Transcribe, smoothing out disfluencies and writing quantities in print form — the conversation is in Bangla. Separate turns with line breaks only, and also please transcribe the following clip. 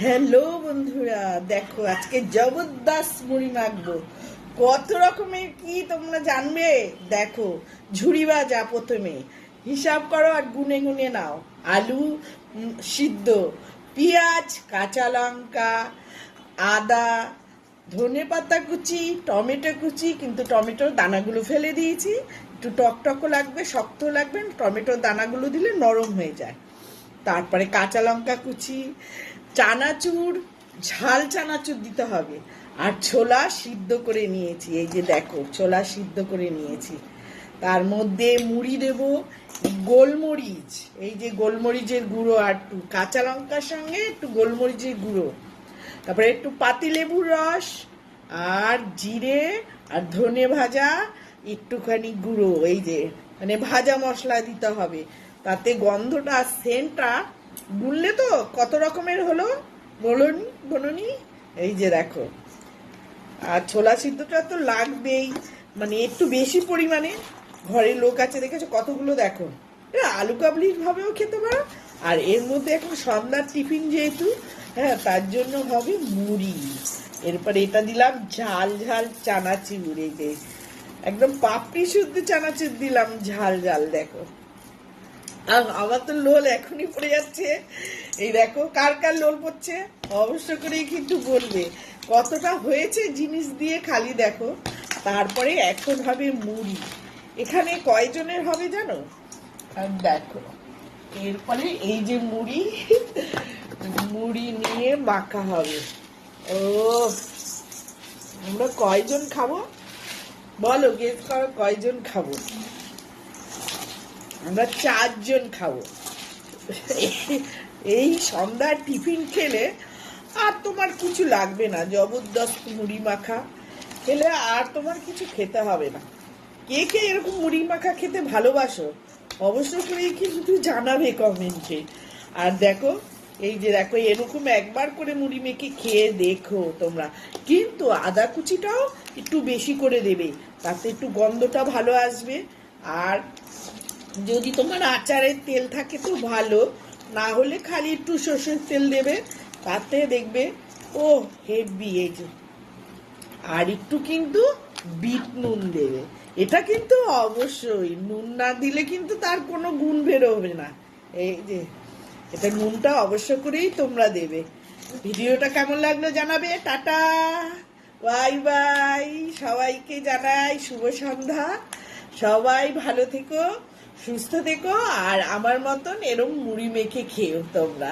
হ্যালো বন্ধুরা, দেখো আজকে জবরদস্ত মুড়ি মাখবো। কত রকমের কি তোমরা জানবে। দেখো, ঝুড়ি ভাজা প্রথমে হিসাব করো আর গুনে গুনে নাও। আলু সিদ্ধ, পেঁয়াজ, কাঁচা লঙ্কা, আদা, ধনে পাতা কুচি, টমেটো কুচি, কিন্তু টমেটোর দানাগুলো ফেলে দিয়েছি। একটু টকটকও লাগবে, শক্ত লাগবে, টমেটোর দানাগুলো দিলে নরম হয়ে যায়। তারপরে কাঁচা লঙ্কা কুচি, চানাচুর, ঝাল চানাচুর দিতে হবে। আর ছোলা সিদ্ধ করে নিয়েছি, এই যে দেখো ছোলা সিদ্ধ করে নিয়েছি। তার মধ্যে মুড়ি দেব, গোলমরিচ, এই যে গোলমরিচের গুঁড়ো, আর একটু কাঁচা লঙ্কার সঙ্গে একটু গোলমরিচের গুঁড়ো, তারপরে একটু পাতিলেবুর রস, আর জিরে, আর ধনে ভাজা একটুখানি গুঁড়ো, এই যে মানে ভাজা মশলা দিতে হবে। তাতে গন্ধটা সেন্টটা গুনলে তো কত রকমের হলো বলনি। এই যে দেখো, আর ছোলা সিদ্ধটা তো লাগবেই, মানে একটু বেশি পরিমাণে। ঘরের লোক আছে দেখেছো কতগুলো, দেখো এটা আলু কাবলি ভাবেও খেতে পারো। আর এর মধ্যে এখন সন্ধ্যার টিফিন যেহেতু, হ্যাঁ, তার জন্য হবে মুড়ি। এরপরে এটা দিলাম ঝাল ঝাল চানাচুর, এই যে একদম পাপড়ি শুদ্ধ চানাচুর দিলাম ঝাল ঝাল। দেখো, আমার তো লোল এখনই পড়ে যাচ্ছে। এই দেখো, কার কার লোল পড়ছে অবশ্য করেই কিন্তু বলবে কতটা হয়েছে জিনিস দিয়ে। খালি দেখো, তারপরে এখন হবে মুড়ি। এখানে কয়জনের হবে জানো? আর দেখো, এরপরে এই যে মুড়ি, মুড়ি নিয়ে মাখা হবে। ও, আমরা কয়জন খাবো বলো, গেস করো কয়জন খাবো? আমরা 4 জন খাবো। এই সন্ধ্যার টিফিন খেলে আর তোমার কিছু লাগবে না। জবরদস্ত মুড়ি মাখা খেলে আর তোমার কিছু খেতে হবে না। কে কে এরকম মুড়ি মাখা খেতে ভালোবাসো অবশ্য করে কিন্তু জানাবে কমেন্টে। আর দেখো, এই যে দেখো, এরকম একবার করে মুড়ি মেখে খেয়ে দেখো তোমরা। কিন্তু আদা কুচিটাও একটু বেশি করে দেবে, তাতে একটু গন্ধটা ভালো আসবে। আর যদি তোমার আচারের তেল থাকে তো ভালো, না হলে খালি একটু সর্ষের তেল দেবে, তাতে দেখবে ও হেভি। এই যে, আর একটু কিন্তু বিট নুন দেবে। এটা কিন্তু অবশ্যই, নুন না দিলে কিন্তু তার কোনো গুণ বেরোবে না। এই যে, এটা নুনটা অবশ্য করেই তোমরা দেবে। ভিডিওটা কেমন লাগলো জানাবে। টাটা, বাই বাই, সবাইকে জানাই শুভ সন্ধ্যা। সবাই ভালো থেকো, সুস্থ থেকো, আর আমার মতন এরম মুড়ি মেখে খেও তোমরা।